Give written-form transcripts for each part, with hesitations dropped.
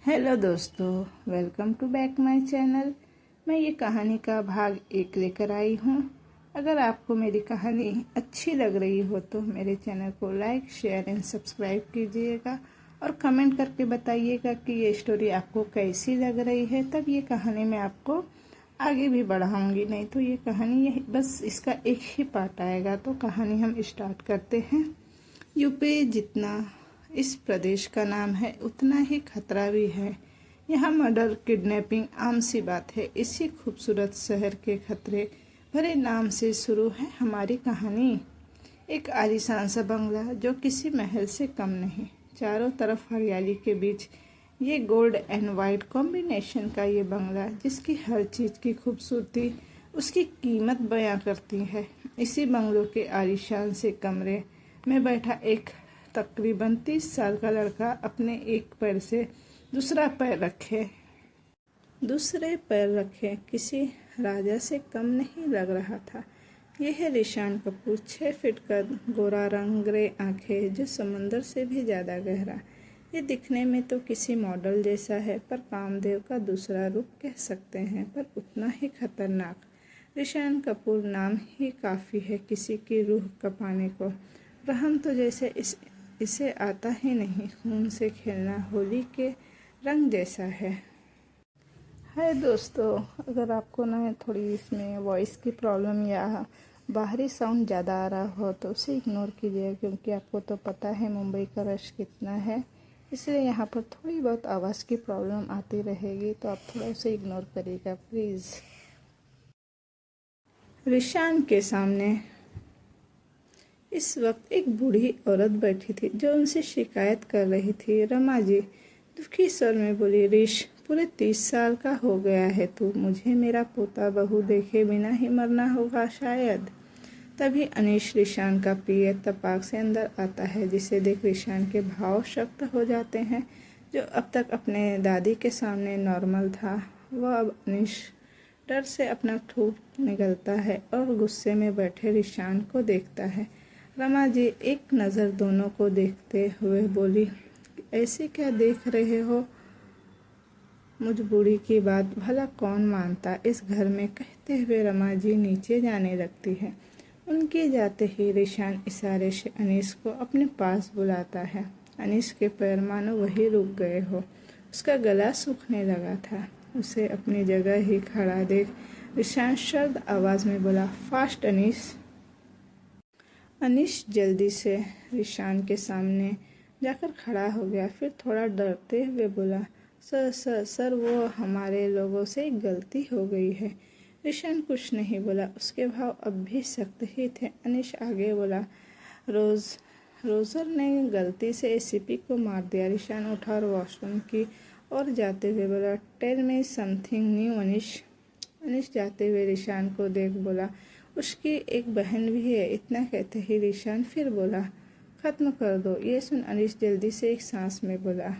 Hello दोस्तों, welcome to back my channel. मैं ये कहानी का भाग 1 लेकर आई हूँ। अगर आपको मेरी कहानी अच्छी लग रही हो तो मेरे चैनल को लाइक, शेयर एंड सब्सक्राइब कीजिएगा और कमेंट करके बताइएगा कि ये स्टोरी आपको कैसी लग रही है। तब ये कहानी मैं आपको आगे भी बढ़ाऊंगी, नहीं तो ये कहानी यही बस इसका एक ही पार्ट आएगा। तो कहानी हम स्टार्ट करते हैं। यूपी जितना इस प्रदेश का नाम है उतना ही खतरा भी है। यहाँ मर्डर, किडनैपिंग आम सी बात है। इसी खूबसूरत शहर के खतरे भरे नाम से शुरू है हमारी कहानी। एक आलीशान सा बंगला जो किसी महल से कम नहीं, चारों तरफ हरियाली के बीच ये गोल्ड एंड वाइट कॉम्बिनेशन का ये बंगला, जिसकी हर चीज़ की खूबसूरती उसकी कीमत बयां करती है। इसी बंगलों के आलीशान से कमरे में बैठा एक तकरीबन 30 साल का लड़का अपने एक पैर से दूसरे पैर रखे किसी राजा से कम नहीं लग रहा था। यह है रिशान कपूर, 6 फीट का, गोरा रंग, ग्रे आंखें, जो समंदर से भी ज़्यादा गहरा। ये दिखने में तो किसी मॉडल जैसा है, पर कामदेव का दूसरा रूप कह सकते हैं, पर उतना ही खतरनाक। रिशान कपूर नाम ही काफ़ी है किसी की रूह कपाने को। रहम तो जैसे इसे आता ही नहीं। खून से खेलना होली के रंग जैसा है। हाय दोस्तों, अगर आपको ना थोड़ी इसमें वॉइस की प्रॉब्लम या बाहरी साउंड ज़्यादा आ रहा हो तो उसे इग्नोर कीजिए, क्योंकि आपको तो पता है मुंबई का रश कितना है, इसलिए यहाँ पर थोड़ी बहुत आवाज़ की प्रॉब्लम आती रहेगी, तो आप थोड़ा उसे इग्नोर करिएगा प्लीज़। रिशान के सामने इस वक्त एक बूढ़ी औरत बैठी थी जो उनसे शिकायत कर रही थी। रमा जी दुखी स्वर में बोली, ऋष, पूरे 30 साल का हो गया है तू, मुझे मेरा पोता बहू देखे बिना ही मरना होगा शायद। तभी अनीश, रिशान का प्रिय, तपाक से अंदर आता है, जिसे देख रिशान के भाव शक्त हो जाते हैं। जो अब तक अपने दादी के सामने नॉर्मल था, वह अब अनीश डर से अपना थूक निगलता है और गुस्से में बैठे रिशान को देखता है। रमा जी एक नज़र दोनों को देखते हुए बोली, ऐसे क्या देख रहे हो? मुझ बूढ़ी की बात भला कौन मानता इस घर में? कहते हुए रमा जी नीचे जाने लगती है। उनके जाते ही रिशान इशारे से अनीस को अपने पास बुलाता है। अनीस के पैर मानो वही रुक गए हो, उसका गला सूखने लगा था। उसे अपनी जगह ही खड़ा देख रिशान सर्द आवाज़ में बोला, फास्ट अनीस। अनीश जल्दी से रिशान के सामने जाकर खड़ा हो गया, फिर थोड़ा डरते हुए बोला, सर वो हमारे लोगों से एक गलती हो गई है। रिशान कुछ नहीं बोला, उसके भाव अब भी सख्त ही थे। अनीश आगे बोला, रोज़र ने गलती से एसीपी को मार दिया। रिशान उठा और वॉशरूम की और जाते हुए बोला, tell me something new Anish. Anish जाते हुए रिशान को देख बोला, उसकी एक बहन भी है। इतना कहते ही रिशान फिर बोला, ख़त्म कर दो ये सुन अनीश जल्दी से एक सांस में बोला।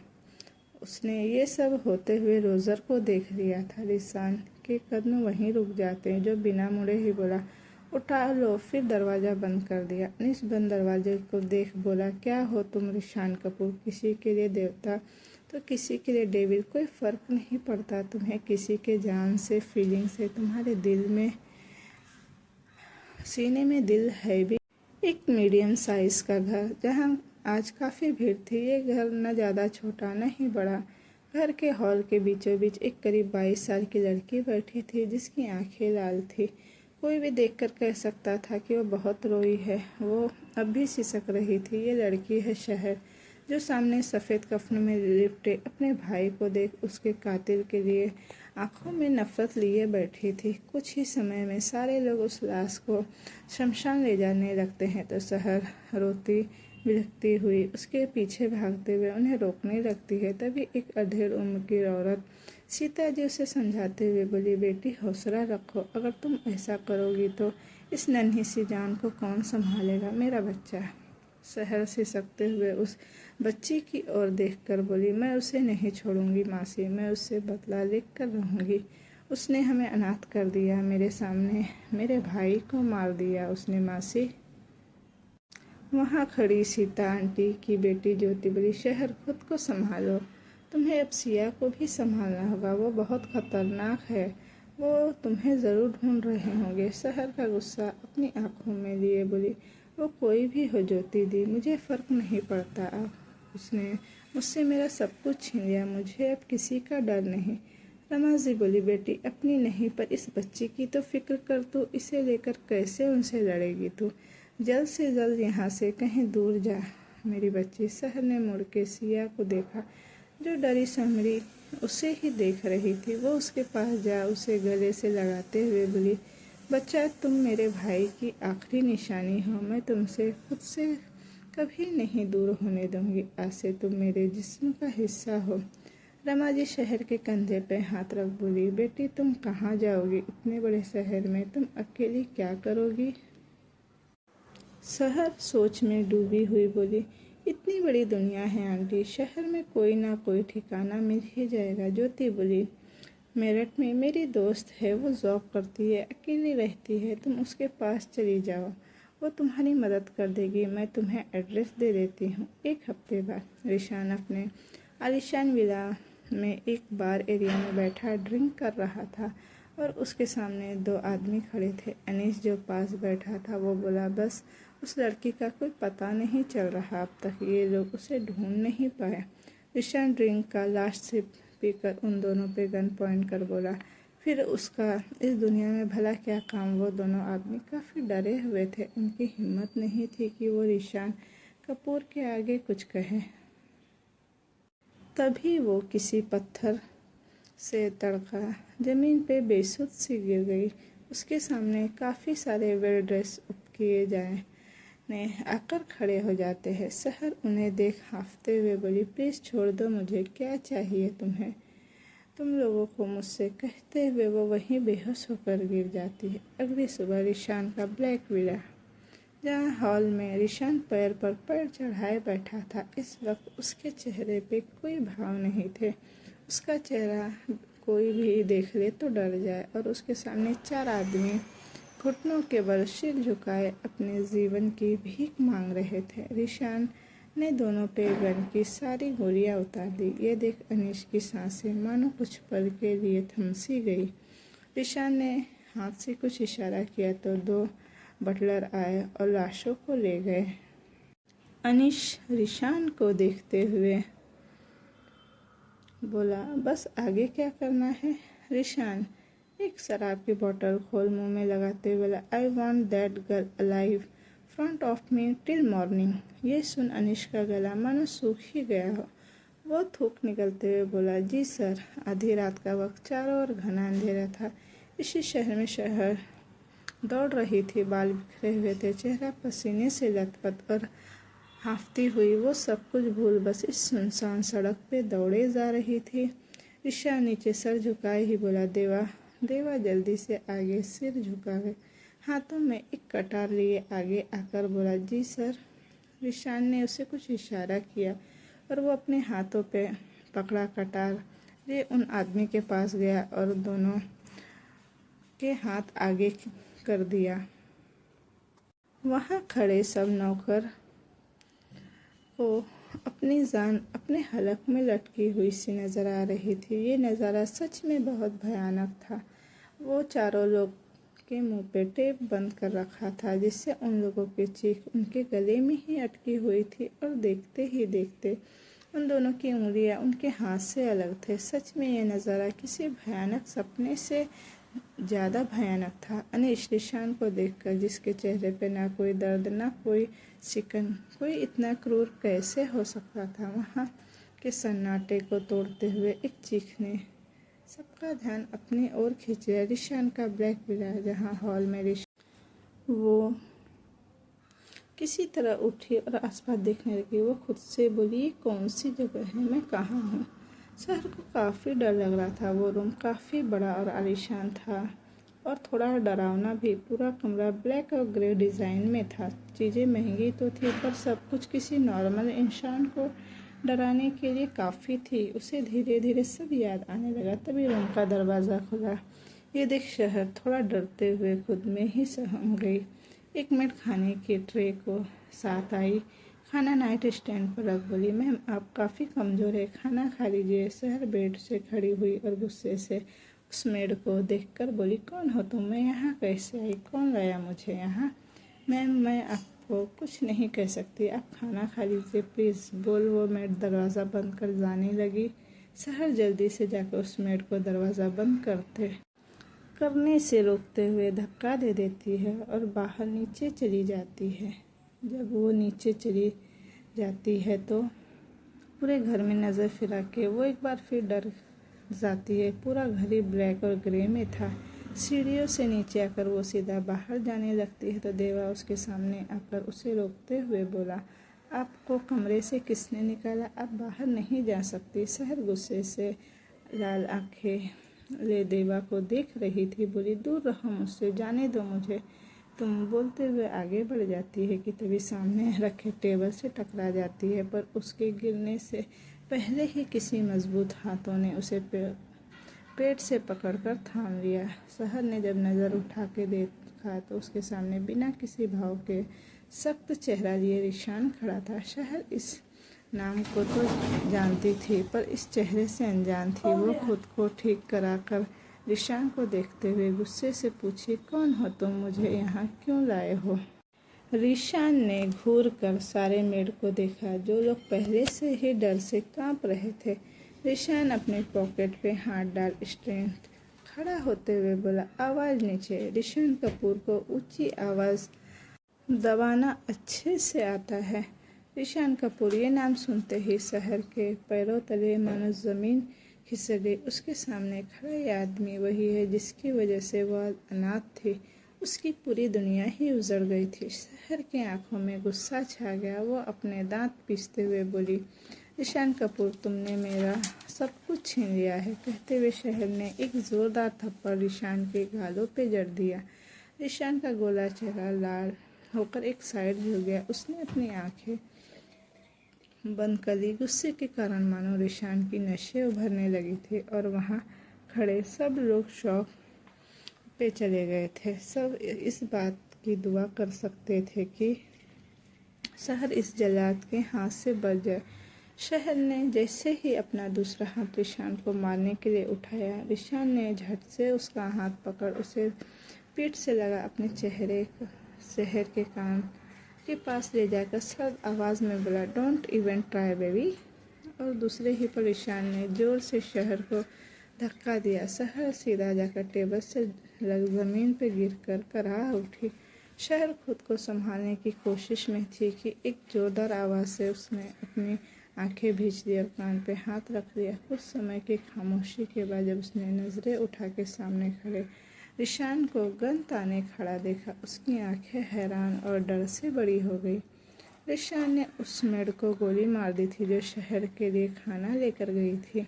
उसने ये सब होते हुए रोज़र को देख लिया था। रिशान के कदम वहीं रुक जाते हैं, जो बिना मुड़े ही बोला, उठा लो। फिर दरवाज़ा बंद कर दिया। अनीश बंद दरवाजे को देख बोला, क्या हो तुम रिशान कपूर? किसी के लिए देवता तो किसी के लिए डेविल, कोई फ़र्क नहीं पड़ता तुम्हें किसी के जान से, फीलिंग से। तुम्हारे दिल में, सीने में दिल है भी। एक मीडियम साइज़ का घर, जहाँ आज काफ़ी भीड़ थी। ये घर न ज़्यादा छोटा न ही बड़ा। घर के हॉल के बीचों बीच एक करीब 22 साल की लड़की बैठी थी, जिसकी आंखें लाल थी। कोई भी देखकर कह सकता था कि वो बहुत रोई है। वो अब भी सिसक रही थी। ये लड़की है शहर, जो सामने सफ़ेद कफन में लिपटे अपने भाई को देख उसके कातिल के लिए आंखों में नफरत लिए बैठी थी। कुछ ही समय में सारे लोग उस लाश को शमशान ले जाने लगते हैं, तो शहर रोती बिलखती हुई उसके पीछे भागते हुए उन्हें रोकने लगती है। तभी एक अधेड़ उम्र की औरत सीता जी उसे समझाते हुए बोली, बेटी हौसला रखो, अगर तुम ऐसा करोगी तो इस नन्ही सी जान को कौन संभालेगा? मेरा बच्चा। शहर से सकते हुए उस बच्ची की ओर देखकर बोली, मैं उसे नहीं छोड़ूंगी मासी, मैं उससे बदला लेकर कर रहूँगी। उसने हमें अनाथ कर दिया, मेरे सामने मेरे भाई को मार दिया उसने मासी। वहाँ खड़ी सीता आंटी की बेटी ज्योति बोली, शहर खुद को संभालो, तुम्हें अब सिया को भी संभालना होगा, वो बहुत खतरनाक है, वो तुम्हें ज़रूर ढूंढ रहे होंगे। सहर का गुस्सा अपनी आंखों में लिए बोली, वो कोई भी हो ज्योति दी, मुझे फ़र्क नहीं पड़ता। अब उसने मुझसे मेरा सब कुछ छीन लिया, मुझे अब किसी का डर नहीं। रमाजी बोली, बेटी अपनी नहीं पर इस बच्ची की तो फिक्र कर, तू इसे लेकर कैसे उनसे लड़ेगी? तू जल्द से जल्द यहाँ से कहीं दूर जा मेरी बच्ची। सहर ने मुड़ के सिया को देखा जो डरी समरी उसे ही देख रही थी। वो उसके पास जा उसे गले से लगाते हुए बोली, बच्चा तुम मेरे भाई की आखिरी निशानी हो, मैं तुमसे खुद से कभी नहीं दूर होने दूंगी। आज से तुम मेरे जिस्म का हिस्सा हो। रमाजी शहर के कंधे पे हाथ रख बोली, बेटी तुम कहाँ जाओगी? इतने बड़े शहर में तुम अकेली क्या करोगी? शहर सोच में डूबी हुई बोली, इतनी बड़ी दुनिया है आंटी, शहर में कोई ना कोई ठिकाना मिल ही जाएगा। ज्योति बोली, मेरठ में मेरी दोस्त है, वो जॉब करती है, अकेली रहती है, तुम उसके पास चली जाओ, वो तुम्हारी मदद कर देगी। मैं तुम्हें एड्रेस दे देती हूँ। एक हफ्ते बाद रिशान अपने आलिशान विला में एक बार एरिया में बैठा ड्रिंक कर रहा था और उसके सामने दो आदमी खड़े थे। अनीस जो पास बैठा था वो बोला, बस उस लड़की का कोई पता नहीं चल रहा, अब तक ये लोग उसे ढूंढ नहीं पाए। रिशान ड्रिंक का लास्ट सिप पीकर उन दोनों पे गन पॉइंट कर बोला, फिर उसका इस दुनिया में भला क्या काम? वो दोनों आदमी काफ़ी डरे हुए थे, उनकी हिम्मत नहीं थी कि वो रिशान कपूर के आगे कुछ कहे। तभी वो किसी पत्थर से तड़का जमीन पे बेसुध सी गिर गई। उसके सामने काफ़ी सारे वेल ड्रेस अप किए जाए ने आकर खड़े हो जाते हैं। सहर उन्हें देख हाँफते हुए बोली, प्लीज़ छोड़ दो मुझे, क्या चाहिए तुम्हें? तुम लोगों को मुझसे कहते हुए वो वहीं बेहोश होकर गिर जाती है। अगली सुबह रिशान का ब्लैक विला, जहाँ हॉल में रिशान पैर पर पैर चढ़ाए बैठा था, इस वक्त उसके चेहरे पे कोई भाव नहीं थे। उसका चेहरा कोई भी देख ले तो डर जाए। और उसके सामने चार आदमी घुटनों के बल सिर झुकाए अपने जीवन की भीख मांग रहे थे। रिशान ने दोनों पे गन की सारी गोलियां उतार दी। ये देख अनीश की सांसें मानो कुछ पल के लिए थम सी गई। रिशान ने हाथ से कुछ इशारा किया तो दो बटलर आए और लाशों को ले गए। अनीश रिशान को देखते हुए बोला, बस आगे क्या करना है? रिशान एक शराब की बोतल खोल मुंह में लगाते हुए बोला, I want that girl alive front of me till morning. ये सुन अनीश का गला मानो सूख ही गया हो। वो थूक निकलते हुए बोला, जी सर। आधी रात का वक्त, चारों ओर घना अंधेरा था। इसी शहर में शहर दौड़ रही थी, बाल बिखरे हुए थे, चेहरा पसीने से लथपथ और हाँफती हुई वो सब कुछ भूल बस इस सुनसान सड़क पे दौड़े जा रही थी। ईशा नीचे सर झुकाए ही बोला, देवा। देवा जल्दी से आगे सिर झुका गए, हाथों में एक कटार लिए आगे आकर बोला, जी सर। रिशान ने उसे कुछ इशारा किया और वो अपने हाथों पे पकड़ा कटार लिए उन आदमी के पास गया और दोनों के हाथ आगे कर दिया। वहाँ खड़े सब नौकर को अपनी जान अपने हलक में लटकी हुई सी नज़र आ रही थी। ये नज़ारा सच में बहुत भयानक था। वो चारों लोग के मुंह पे टेप बंद कर रखा था, जिससे उन लोगों की चीख उनके गले में ही अटकी हुई थी और देखते ही देखते उन दोनों की उंगलियां उनके हाथ से अलग थे। सच में ये नज़ारा किसी भयानक सपने से ज़्यादा भयानक था। अनीश रिशान को देखकर, जिसके चेहरे पे ना कोई दर्द ना कोई शिकन, कोई इतना क्रूर कैसे हो सकता था? वहाँ के सन्नाटे को तोड़ते हुए एक चीख ने सबका ध्यान अपनी ओर खींच लिया। रिशान का ब्लैक विला, जहाँ हॉल में वो किसी तरह उठी और आसपास देखने लगी। वो खुद से बोली, ये कौन सी जगह है, मैं कहाँ हूँ? शहर को काफ़ी डर लग रहा था। वो रूम काफ़ी बड़ा और आलीशान था और थोड़ा डरावना भी। पूरा कमरा ब्लैक और ग्रे डिज़ाइन में था। चीज़ें महंगी तो थी पर सब कुछ किसी नॉर्मल इंसान को डराने के लिए काफ़ी थी। उसे धीरे धीरे सब याद आने लगा। तभी रूम का दरवाज़ा खुला। ये देख शहर थोड़ा डरते हुए खुद में ही सहम गई। एक मिनट खाने की ट्रे को साथ आई। खाना नाइट स्टैंड पर रख बोली, मैम आप काफ़ी कमज़ोर है, खाना खा लीजिए। सहर बेड से खड़ी हुई और गुस्से से उस मेड को देखकर बोली, कौन हो तुम? मैं यहाँ कैसे आई? कौन लाया मुझे यहाँ? मैम मैं आपको कुछ नहीं कह सकती, आप खाना खा लीजिए प्लीज़। बोल वो मेड दरवाज़ा बंद कर जाने लगी। सहर जल्दी से जाकर उस मेड को दरवाज़ा बंद करने से रोकते हुए धक्का दे देती है और बाहर नीचे चली जाती है। जब वो नीचे चली जाती है तो पूरे घर में नज़र फिरा के वो एक बार फिर डर जाती है। पूरा घर ही ब्लैक और ग्रे में था। सीढ़ियों से नीचे आकर वो सीधा बाहर जाने लगती है तो देवा उसके सामने आकर उसे रोकते हुए बोला, आपको कमरे से किसने निकाला? आप बाहर नहीं जा सकती। सहर गुस्से से लाल आंखें ले देवा को देख रही थी। बोली, दूर रहो मुझसे, जाने दो मुझे। तुम बोलते हुए आगे बढ़ जाती है कि तभी सामने रखे टेबल से टकरा जाती है, पर उसके गिरने से पहले ही किसी मजबूत हाथों ने उसे पेट से पकड़कर थाम लिया। सहर ने जब नज़र उठा के देखा तो उसके सामने बिना किसी भाव के सख्त चेहरा लिए रिशान खड़ा था। सहर इस नाम को तो जानती थी पर इस चेहरे से अनजान थी। वो खुद को ठीक कराकर रिशान को देखते हुए गुस्से से पूछी, कौन हो तुम? मुझे यहाँ क्यों लाए हो? रिशान ने घूर कर सारे मेड को देखा, जो लोग पहले से ही डर से कांप रहे थे। रिशान अपने पॉकेट पे हाथ डाल स्ट्रेट खड़ा होते हुए बोला, आवाज़ नीचे। रिशान कपूर को ऊंची आवाज़ दबाना अच्छे से आता है। रिशान कपूर ये नाम सुनते ही सहर के पैरों तले मानो ज़मीन खिसक गई। उसके सामने खड़ा ये आदमी वही है जिसकी वजह से वह अनाथ थी। उसकी पूरी दुनिया ही उजड़ गई थी। सहर की आंखों में गुस्सा छा गया। वो अपने दांत पीसते हुए बोली, रिशान कपूर, तुमने मेरा सब कुछ छीन लिया है। कहते हुए शहर ने एक जोरदार थप्पड़ रिशान के गालों पे जड़ दिया। रिशान का गोला चेहरा लाल होकर एक साइड झुक गया। उसने अपनी आंखें बंद कर ली। गुस्से के कारण मानो रिशान की नसें उभरने लगी थी और वहाँ खड़े सब लोग शौक पे चले गए थे। सब इस बात की दुआ कर सकते थे कि शहर इस जल्लाद के हाथ से बच जाए। शहर ने जैसे ही अपना दूसरा हाथ रिशान को मारने के लिए उठाया, रिशान ने झट से उसका हाथ पकड़ उसे पीठ से लगा अपने शहर के कान के पास ले जाकर सर्द आवाज़ में बोला, डोंट इवन ट्राई बेबी। और दूसरे ही पर रिशान ने जोर से शहर को धक्का दिया। शहर सीधा जाकर टेबल से लग ज़मीन पर गिरकर कराह उठी। शहर खुद को संभालने की कोशिश में थी कि एक जोरदार आवाज़ से उसने अपनी आंखें भींच दी और कान पे हाथ रख लिया। कुछ समय की खामोशी के बाद जब उसने नज़रें उठा के सामने खड़े रिशान को गन ताने खड़ा देखा, उसकी आंखें हैरान और डर से बड़ी हो गई। रिशान ने उस मेड को गोली मार दी थी जो शहर के लिए खाना लेकर गई थी।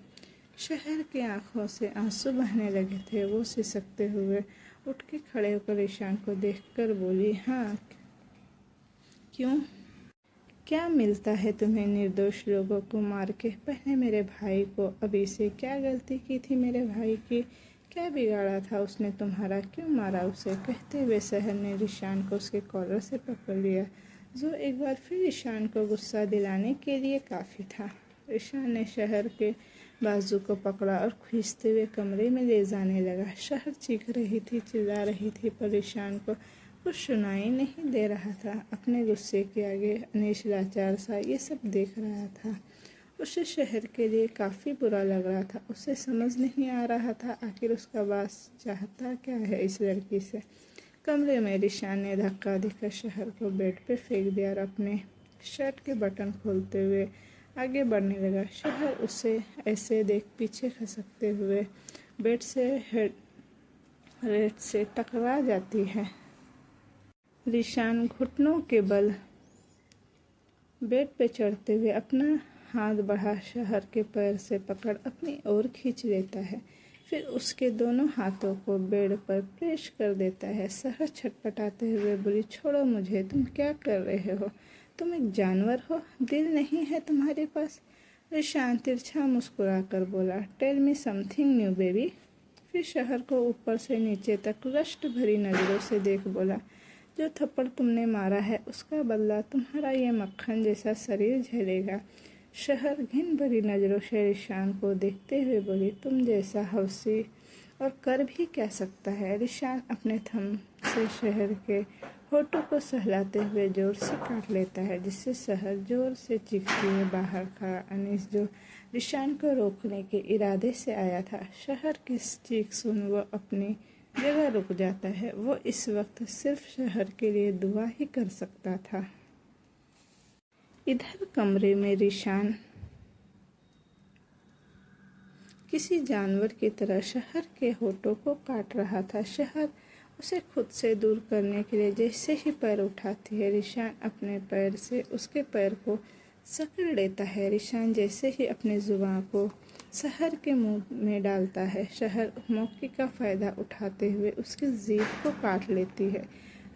शहर की आंखों से आंसू बहने लगे थे। वो सिसकते हुए उठ के खड़े होकर रिशान को देखकर बोली, हाँ क्यों? क्या मिलता है तुम्हें निर्दोष लोगों को मार के? पहले मेरे भाई को, अभी से क्या गलती की थी मेरे भाई की? क्या बिगाड़ा था उसने तुम्हारा? क्यों मारा उसे? कहते हुए शहर ने रिशान को उसके कॉलर से पकड़ लिया, जो एक बार फिर रिशान को गुस्सा दिलाने के लिए काफ़ी था। रिशान ने शहर के बाजू को पकड़ा और खींचते हुए कमरे में ले जाने लगा। शहर चीख रही थी, चिल्ला रही थी, पर रिशान को कुछ सुनाई नहीं दे रहा था। अपने गुस्से के आगे अनीश लाचार सा ये सब देख रहा था। उसे शहर के लिए काफ़ी बुरा लग रहा था। उसे समझ नहीं आ रहा था आखिर उसका बास चाहता क्या है इस लड़की से। कमरे में रिशान ने धक्का देकर शहर को बेड पे फेंक दिया और अपने शर्ट के बटन खोलते हुए आगे बढ़ने लगा। शहर उसे ऐसे देख पीछे खसकते हुए बेड से रेत से टकरा जाती है। रिशान घुटनों के बल बेड पे चढ़ते हुए अपना हाथ बढ़ा शहर के पैर से पकड़ अपनी ओर खींच लेता है, फिर उसके दोनों हाथों को बेड पर प्रेस कर देता है। शहर छटपटाते हुए बोली, छोड़ो मुझे, तुम क्या कर रहे हो? तुम एक जानवर हो, दिल नहीं है तुम्हारे पास? रिशान तिरछा मुस्कुरा कर बोला, tell me something new baby. फिर शहर को ऊपर से नीचे तक रष्ट भरी नज़रों से देख बोला, जो थप्पड़ तुमने मारा है उसका बदला तुम्हारा ये मक्खन जैसा शरीर झेलेगा। शहर घिन भरी नज़रों से रिशान को देखते हुए बोली, तुम जैसा हवसी और कर भी क्या सकता है। रिशान अपने थंब से शहर के होठों को सहलाते हुए जोर से काट लेता है, जिससे शहर जोर से चीखती है। बाहर खड़ा अनीस, जो रिशान को रोकने के इरादे से आया था, शहर की चीख सुन वो अपनी जगह रुक जाता है। वो इस वक्त सिर्फ शहर के लिए दुआ ही कर सकता था। इधर कमरे में रिशान किसी जानवर की तरह शहर के होठों को काट रहा था। शहर उसे खुद से दूर करने के लिए जैसे ही पैर उठाती है, रिशान अपने पैर से उसके पैर को सकड़ लेता है। रिशान जैसे ही अपनी जुबान को शहर के मुंह में डालता है, शहर मौके का फ़ायदा उठाते हुए उसकी जीभ को काट लेती है।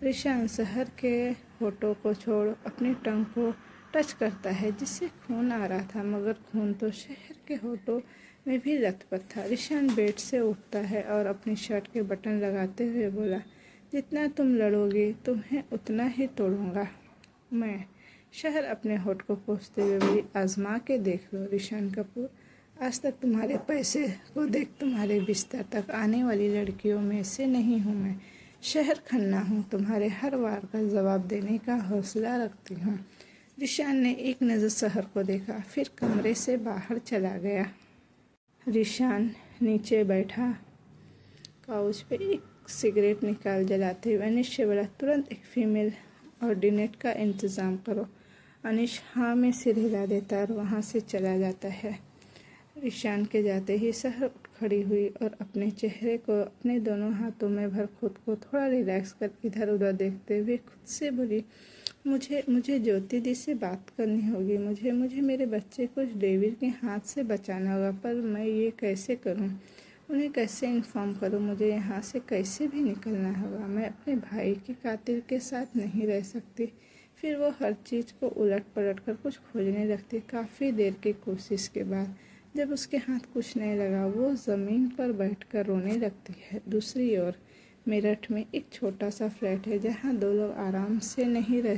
रिशान शहर के होठों को छोड़ अपनी टंग को टच करता है, जिससे खून आ रहा था, मगर खून तो शहर के होठों में भी लथपथ था। रिशान बेड से उठता है और अपनी शर्ट के बटन लगाते हुए बोला, जितना तुम लड़ोगे तुम्हें उतना ही तोड़ूंगा मैं। शहर अपने होठ को पोंछते हुए बोली, आजमा के देख लो रिशान कपूर, आज तक तुम्हारे पैसे को देख तुम्हारे बिस्तर तक आने वाली लड़कियों में से नहीं हूँ मैं। शहर खन्ना हूँ, तुम्हारे हर वार का जवाब देने का हौसला रखती हूँ। रिशान ने एक नज़र शहर को देखा, फिर कमरे से बाहर चला गया। रिशान नीचे बैठा काउच पे एक सिगरेट निकाल जलाते हुए अनिश से बोला, तुरंत एक फीमेल ऑर्डिनेट का इंतज़ाम करो। अनिश हाँ में सिर हिला देता और वहाँ से चला जाता है। रिशान के जाते ही शहर उठ खड़ी हुई और अपने चेहरे को अपने दोनों हाथों में भर खुद को थोड़ा रिलैक्स कर इधर उधर देखते हुए खुद से बोली, मुझे ज्योति दी से बात करनी होगी। मुझे मेरे बच्चे को डेविड के हाथ से बचाना होगा, पर मैं ये कैसे करूं? उन्हें कैसे इन्फॉर्म करूं? मुझे यहाँ से कैसे भी निकलना होगा। मैं अपने भाई के कातिल के साथ नहीं रह सकती। फिर वो हर चीज़ को उलट पलट कर कुछ खोजने लगती। काफ़ी देर की कोशिश के बाद जब उसके हाथ कुछ नहीं लगा, वो ज़मीन पर बैठकर रोने लगती है। दूसरी ओर मेरठ में एक छोटा सा फ्लैट है, जहाँ दो लोग आराम से नहीं रह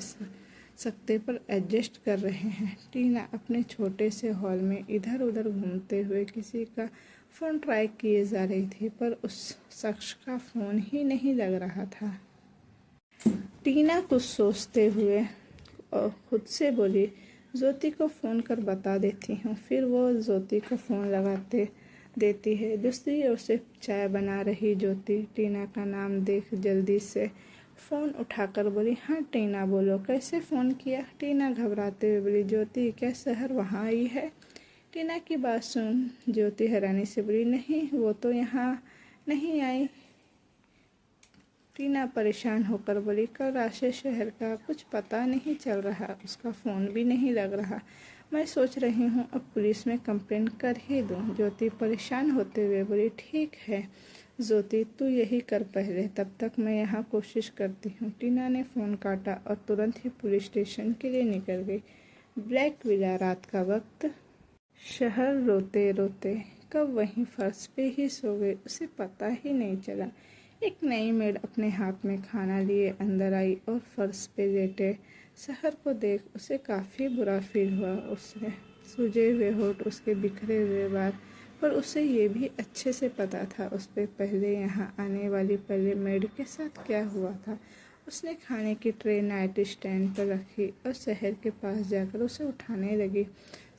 सकते पर एडजस्ट कर रहे हैं। टीना अपने छोटे से हॉल में इधर उधर घूमते हुए किसी का फ़ोन ट्राई किए जा रही थी, पर उस शख्स का फ़ोन ही नहीं लग रहा था। टीना कुछ सोचते हुए और खुद से बोली, ज्योति को फ़ोन कर बता देती हूँ। फिर वो ज्योति को फ़ोन लगाते देती है। दूसरी ओर से चाय बना रही ज्योति टीना का नाम देख जल्दी से फ़ोन उठाकर बोली, हाँ टीना बोलो, कैसे फ़ोन किया? टीना घबराते हुए बोली, ज्योति क्या शहर वहाँ आई है? टीना की बात सुन ज्योति हैरानी से बोली, नहीं वो तो यहाँ नहीं आई। टीना परेशान होकर बोली, कल रात से शहर का कुछ पता नहीं चल रहा, उसका फ़ोन भी नहीं लग रहा। मैं सोच रही हूँ अब पुलिस में कंप्लेंट कर ही दूँ। ज्योति परेशान होते हुए बोली, ठीक है ज्योति तू यही कर पहले, तब तक मैं यहाँ कोशिश करती हूँ। टीना ने फ़ोन काटा और तुरंत ही पुलिस स्टेशन के लिए निकल गई। ब्लैक विला, रात का वक्त। शहर रोते रोते कब वहीं फर्श पे ही सो गई, उसे पता ही नहीं चला। एक नई मेड अपने हाथ में खाना लिए अंदर आई और फर्श पे लेटे शहर को देख उसे काफ़ी बुरा फील हुआ। उसने सूजे हुए होठ, उसके बिखरे हुए बाल, पर उसे ये भी अच्छे से पता था उस पे पहले यहाँ आने वाली पहले मेड के साथ क्या हुआ था। उसने खाने की ट्रे नाइट स्टैंड पर रखी और शहर के पास जाकर उसे उठाने लगी।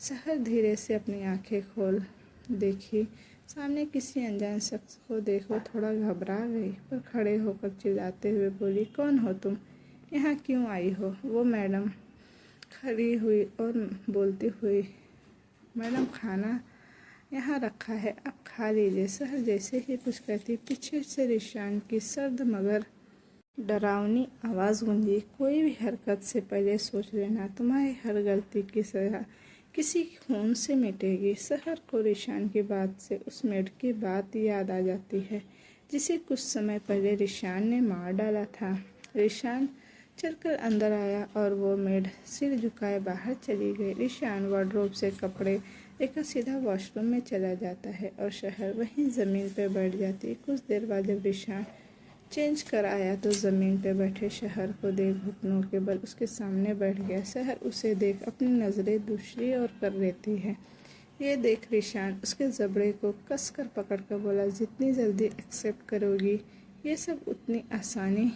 शहर धीरे से अपनी आंखें खोल देखी, सामने किसी अनजान शख्स को देखो थोड़ा घबरा गई, पर खड़े होकर चिल्लाते हुए बोली, कौन हो तुम? यहाँ क्यों आई हो? वो मैडम खड़ी हुई और बोलती हुई, मैडम खाना यहाँ रखा है, अब खा लीजिए। शहर जैसे ही कुछ कहती, पीछे से रिशान की सर्द मगर डरावनी आवाज़ गूंजी, कोई भी हरकत से पहले सोच लेना, तुम्हारी हर गलती की सजा किसी खून से मिटेगी। शहर को रिशान की बात से उस मेड की बात याद आ जाती है, जिसे कुछ समय पहले रिशान ने मार डाला था। रिशान चलकर अंदर आया और वो मेड सिर झुकाए बाहर चली गई। रिशान वार्डरोब से कपड़े लेकर सीधा वॉशरूम में चला जाता है और शहर वहीं ज़मीन पर बैठ जाती। कुछ देर बाद जब रिशान चेंज कर आया तो ज़मीन पे बैठे शहर को देख घुटनों के बल उसके सामने बैठ गया। शहर उसे देख अपनी नज़रें दूसरी ओर कर लेती है। ये देख रिशान उसके जबड़े को कस कर पकड़ कर बोला, जितनी जल्दी एक्सेप्ट करोगी ये सब उतनी आसानी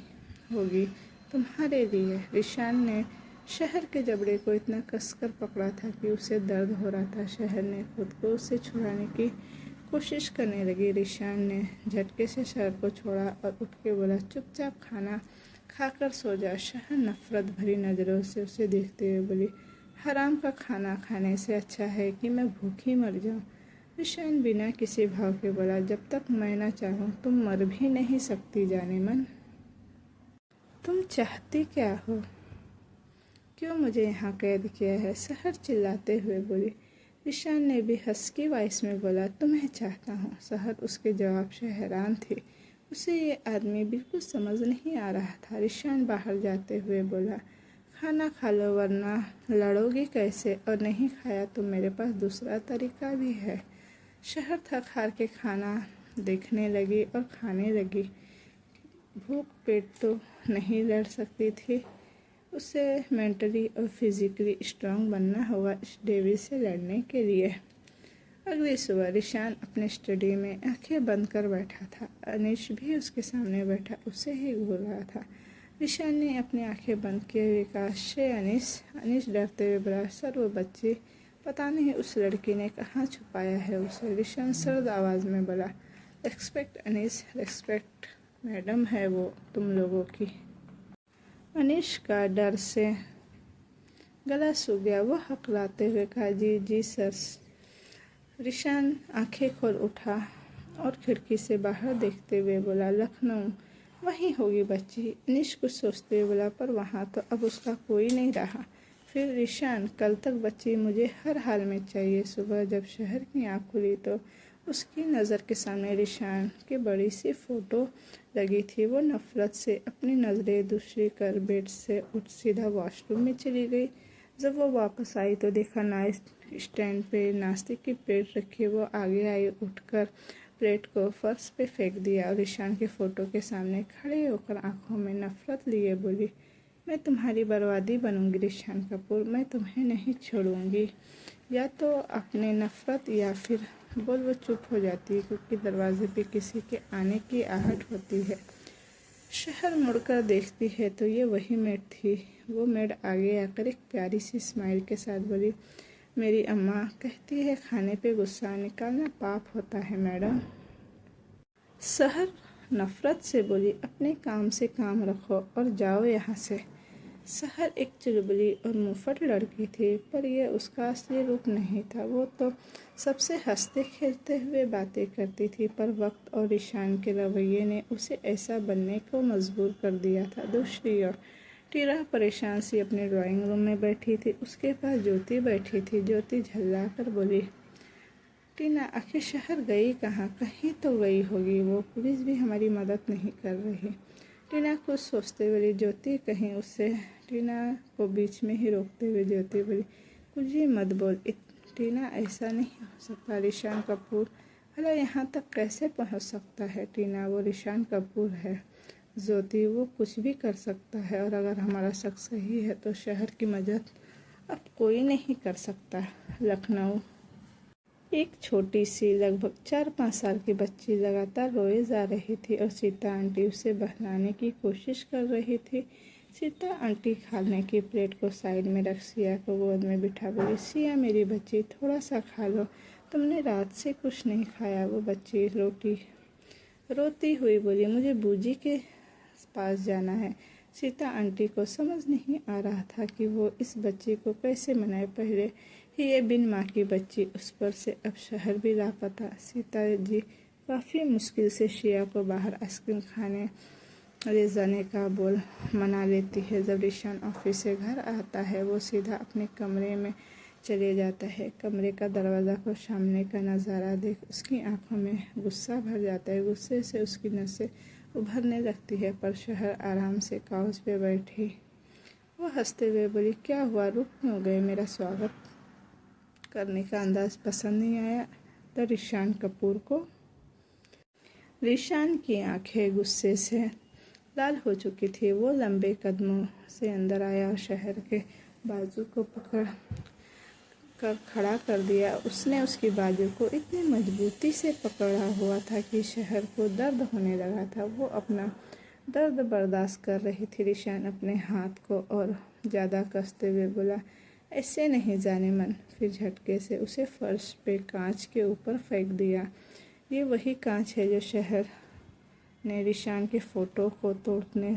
होगी तुम्हारे लिए। रिशान ने शहर के जबड़े को इतना कसकर पकड़ा था कि उसे दर्द हो रहा था। शहर ने खुद को उससे छुड़ाने की कोशिश करने लगी। रिशान ने झटके से शहर को छोड़ा और उठ के बोला, चुपचाप खाना खाकर सो जा। शहर नफरत भरी नज़रों से उसे देखते हुए बोली, हराम का खाना खाने से अच्छा है कि मैं भूखी मर जाऊं। रिशान बिना किसी भाव के बोला, जब तक मैं ना चाहूं तुम मर भी नहीं सकती जाने मन। तुम चाहती क्या हो? क्यों मुझे यहाँ कैद किया है? शहर चिल्लाते हुए बोली। रिशान ने भी हस्की वॉइस में बोला, तुम्हें चाहता हूँ। शहर उसके जवाब से हैरान थी। उसे ये आदमी बिल्कुल समझ नहीं आ रहा था। रिशान बाहर जाते हुए बोला, खाना खा लो वरना लड़ोगी कैसे, और नहीं खाया तो मेरे पास दूसरा तरीका भी है। शहर थक हार के खाना देखने लगी और खाने लगी। भूख पेट तो नहीं लड़ सकती थी, उसे मेंटली और फिजिकली स्ट्रांग बनना होगा इस डेविल से लड़ने के लिए। अगली सुबह रिशान अपने स्टडी में आंखें बंद कर बैठा था। अनिश भी उसके सामने बैठा उसे ही घूर रहा था। रिशान ने अपनी आंखें बंद किए हुए कहा, शे अनिश डरते हुए बोला, सर वो बच्ची, पता नहीं उस लड़की ने कहाँ छुपाया है उसे। रिशान सर्द आवाज़ में बोला, रेस्पेक्ट अनिश, रेस्पेक्ट मैडम है वो तुम लोगों की। अनिश का डर से गला सूख गया। वो हकलाते हुए कहा, जी जी सर। रिशान आंखें खोल उठा और खिड़की से बाहर देखते हुए बोला, लखनऊ वहीं होगी बच्ची। अनिश कुछ सोचते हुए बोला, पर वहाँ तो अब उसका कोई नहीं रहा। फिर रिशान, कल तक बच्ची मुझे हर हाल में चाहिए। सुबह जब शहर की आँख खुली तो उसकी नज़र के सामने रिशान की बड़ी सी फ़ोटो लगी थी। वो नफ़रत से अपनी नज़रें दूसरी कर बेड से उठ सीधा वॉशरूम में चली गई। जब वो वापस आई तो देखा नाइट स्टैंड पे नाश्ते की प्लेट रखी। वो आगे आई, उठकर प्लेट को फर्श पे फेंक दिया और रिशान के फ़ोटो के सामने खड़े होकर आंखों में नफ़रत लिए बोली, मैं तुम्हारी बर्बादी बनूंगी रिशान कपूर, मैं तुम्हें नहीं छोड़ूंगी। या तो अपने नफ़रत या फिर बोल। वो चुप हो जाती है क्योंकि दरवाजे पे किसी के आने की आहट होती है। शहर मुड़कर देखती है तो ये वही मेड थी। वो मेड आगे आकर एक प्यारी सी स्माइल के साथ बोली, मेरी अम्मा कहती है खाने पे गुस्सा निकालना पाप होता है मैडम। शहर नफरत से बोली, अपने काम से काम रखो और जाओ यहाँ से। शहर एक चुलबुली और मुंहफट लड़की थी, पर यह उसका असली रूप नहीं था। वो तो सबसे हंसते खेलते हुए बातें करती थी, पर वक्त और रिशान के रवैये ने उसे ऐसा बनने को मजबूर कर दिया था। दूसरी ओर टीना परेशान सी अपने ड्राइंग रूम में बैठी थी। उसके पास ज्योति बैठी थी। ज्योति झल्ला कर बोली, टीना आखिर शहर गई कहाँ? कहीं तो गई होगी वो, पुलिस भी हमारी मदद नहीं कर रही। टीना कुछ सोचते बोली, ज्योति कहीं उससे। टीना को बीच में ही रोकते हुए ज्योति बोली, कुछ भी मत बोल। टीना ऐसा नहीं हो सकता। रिशान कपूर भला यहाँ तक कैसे पहुँच सकता है? टीना, वो रिशान कपूर है। ज्योति, वो कुछ भी कर सकता है, और अगर हमारा शक सही है तो शहर की मदद अब कोई नहीं कर सकता। लखनऊ एक छोटी सी लगभग 4-5 साल की बच्ची लगातार रोए जा रही थी और सीता आंटी उसे बहलाने की कोशिश कर रही थी। सीता आंटी खाने की प्लेट को साइड में रख सिया को गोद में बिठा बोली, सिया मेरी बच्ची थोड़ा सा खा लो, तुमने रात से कुछ नहीं खाया। वो बच्ची रोती हुई बोली, मुझे बूजी के पास जाना है। सीता आंटी को समझ नहीं आ रहा था कि वो इस बच्ची को कैसे मनाए। पहले ही ये बिन माँ की बच्ची, उस पर से अब शहर भी लापता। सीता जी काफ़ी मुश्किल से शिया को बाहर आइसक्रीम खाने ले जाने का बोल मना लेती है। जब रिशान ऑफिस से घर आता है वो सीधा अपने कमरे में चले जाता है। कमरे का दरवाज़ा को सामने का नज़ारा देख उसकी आंखों में गुस्सा भर जाता है। गुस्से से उसकी नसें उभरने लगती है। पर शहर आराम से काउच पे बैठी। वो हंसते हुए बोली, क्या हुआ, रुक क्यों गए? मेरा स्वागत करने का अंदाज पसंद नहीं आया द रिशान कपूर को? रिशान की आंखें गुस्से से लाल हो चुकी थी। वो लंबे कदमों से अंदर आया और शहर के बाजू को पकड़ कर खड़ा कर दिया। उसने उसकी बाजू को इतनी मजबूती से पकड़ा हुआ था कि शहर को दर्द होने लगा था। वो अपना दर्द बर्दाश्त कर रही थी। रिशान अपने हाथ को और ज़्यादा कसते हुए बोला, ऐसे नहीं जाने मन। फिर झटके से उसे फर्श पे कांच के ऊपर फेंक दिया। ये वही कांच है जो शहर ने रिशान के फ़ोटो को तोड़ने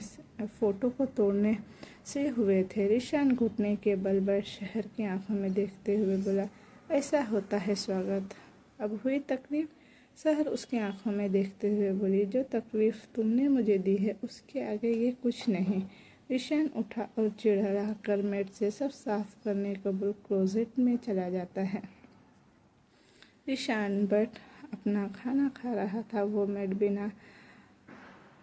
से हुए थे। रिशान घुटने के बल पर शहर की आंखों में देखते हुए बोला, ऐसा होता है स्वागत। अब हुई तकलीफ? शहर उसकी आंखों में देखते हुए बोली, जो तकलीफ तुमने मुझे दी है उसके आगे ये कुछ नहीं। रिशान उठा और चिढ़ा कर मेड से सब साफ करने को बोल क्लोजेट में चला जाता है। रिशान बट अपना खाना खा रहा था। वो मेड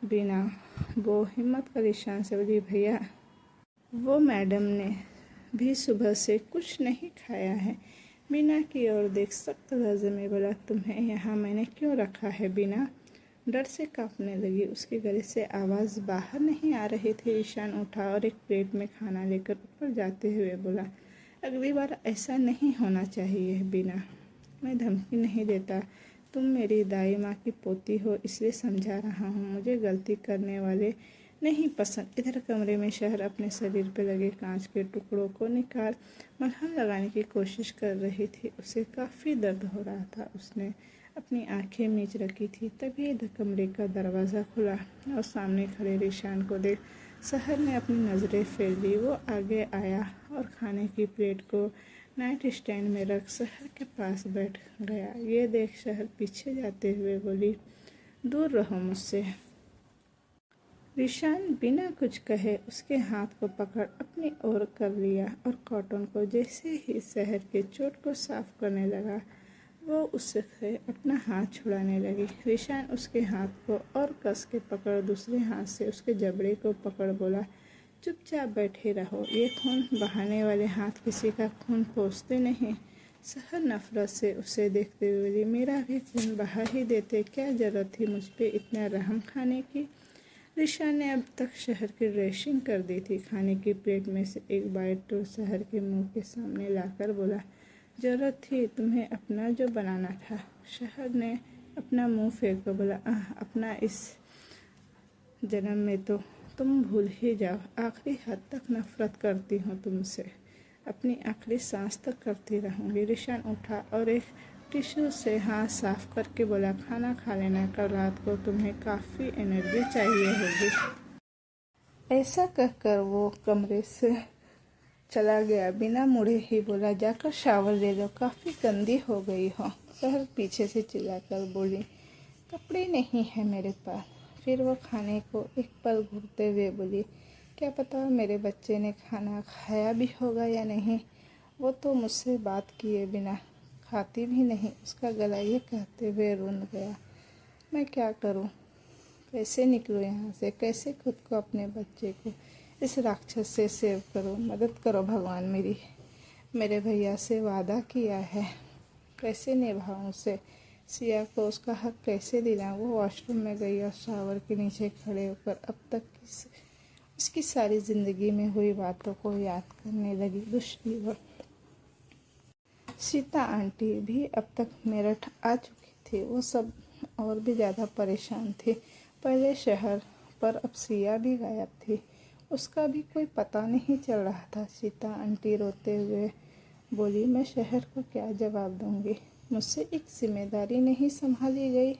बिना वो हिम्मत कर रिशान से बोली, भैया वो मैडम ने भी सुबह से कुछ नहीं खाया है। बीना की ओर देख सख्त लहजे में बोला, तुम्हें यहाँ मैंने क्यों रखा है? बीना डर से कांपने लगी। उसके गले से आवाज़ बाहर नहीं आ रही थी। ईशान उठा और एक प्लेट में खाना लेकर ऊपर जाते हुए बोला, अगली बार ऐसा नहीं होना चाहिए बीना। मैं धमकी नहीं देता, तुम मेरी दाई माँ की पोती हो इसलिए समझा रहा हूँ। मुझे गलती करने वाले नहीं पसंद। इधर कमरे में शहर अपने शरीर पर लगे कांच के टुकड़ों को निकाल मलहम लगाने की कोशिश कर रही थी। उसे काफ़ी दर्द हो रहा था। उसने अपनी आंखें मीच रखी थी। तभी इधर कमरे का दरवाज़ा खुला और सामने खड़े रिशान को देख शहर ने अपनी नज़रें फेर ली। वो आगे आया और खाने की प्लेट को नाइट स्टैंड में रख शहर के पास बैठ गया। ये देख शहर पीछे जाते हुए बोली, दूर रहो मुझसे। रिशान बिना कुछ कहे उसके हाथ को पकड़ अपनी ओर कर लिया और कॉटन को जैसे ही शहर के चोट को साफ करने लगा वो उससे अपना हाथ छुड़ाने लगी। रिशान उसके हाथ को और कस के पकड़ दूसरे हाथ से उसके जबड़े को पकड़ बोला, चुपचाप बैठे रहो। ये खून बहाने वाले हाथ किसी का खून पोंछते नहीं। शहर नफरत से उसे देखते हुए बोली, मेरा भी खून बहा ही देते, क्या जरूरत थी मुझ पे इतना रहम खाने की। रिशान ने अब तक शहर की ड्रेसिंग कर दी थी। खाने की प्लेट में से एक बाइट तो शहर के मुंह के सामने लाकर बोला, जरूरत थी तुम्हें अपना जो बनाना था। शहर ने अपना मुंह फेंक कर बोला, अपना इस जन्म में तो तुम भूल ही जाओ। आखिरी हद तक नफरत करती हूँ तुमसे, अपनी आखिरी सांस तक करती रहूँगी। रिशान उठा और एक टिश्यू से हाथ साफ करके बोला, खाना खा लेना, कल रात को तुम्हें काफ़ी एनर्जी चाहिए होगी। ऐसा कहकर वो कमरे से चला गया। बिना मुड़े ही बोला, जाकर शावर ले लो, काफ़ी गंदी हो गई हो। शहर पीछे से चिल्लाकर बोली, कपड़े नहीं है मेरे पास। फिर वो खाने को एक पल घूरते हुए बोली, क्या पता मेरे बच्चे ने खाना खाया भी होगा या नहीं। वो तो मुझसे बात किए बिना खाती भी नहीं। उसका गला ये कहते हुए रुंध गया। मैं क्या करूं? कैसे निकलूं यहाँ से? कैसे खुद को अपने बच्चे को इस राक्षस से सेव करो? मदद करो भगवान मेरी। मेरे भैया से वादा किया है, कैसे निभाऊं उसे? सिया को उसका हक कैसे दिलाऊं? वो वॉशरूम में गई और शावर के नीचे खड़े होकर अब तक उसकी सारी ज़िंदगी में हुई बातों को याद करने लगी। दूसरी ओर सीता आंटी भी अब तक मेरठ आ चुकी थी। वो सब और भी ज़्यादा परेशान थी। पहले शहर पर अब सिया भी गायब थी। उसका भी कोई पता नहीं चल रहा था। सीता आंटी रोते हुए बोली, मैं शहर को क्या जवाब दूंगी? मुझसे एक जिम्मेदारी नहीं संभाली गई।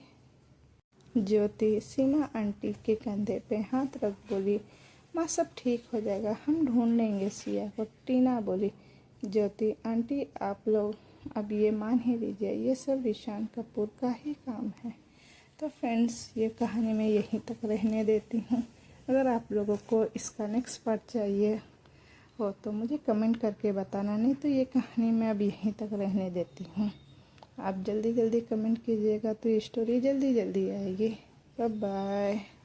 ज्योति सीमा आंटी के कंधे पे हाथ रख बोली, माँ सब ठीक हो जाएगा, हम ढूंढ लेंगे सिया को। टीना बोली, ज्योति आंटी आप लोग अब ये मान ही लीजिए, ये सब रिशान कपूर का ही काम है। तो फ्रेंड्स, ये कहानी मैं यहीं तक रहने देती हूँ। अगर आप लोगों को इसका नेक्स्ट पार्ट चाहिए हो तो मुझे कमेंट करके बताना, नहीं तो ये कहानी मैं अब यहीं तक रहने देती हूँ। आप जल्दी जल्दी कमेंट कीजिएगा तो ये स्टोरी जल्दी जल्दी आएगी। Bye bye.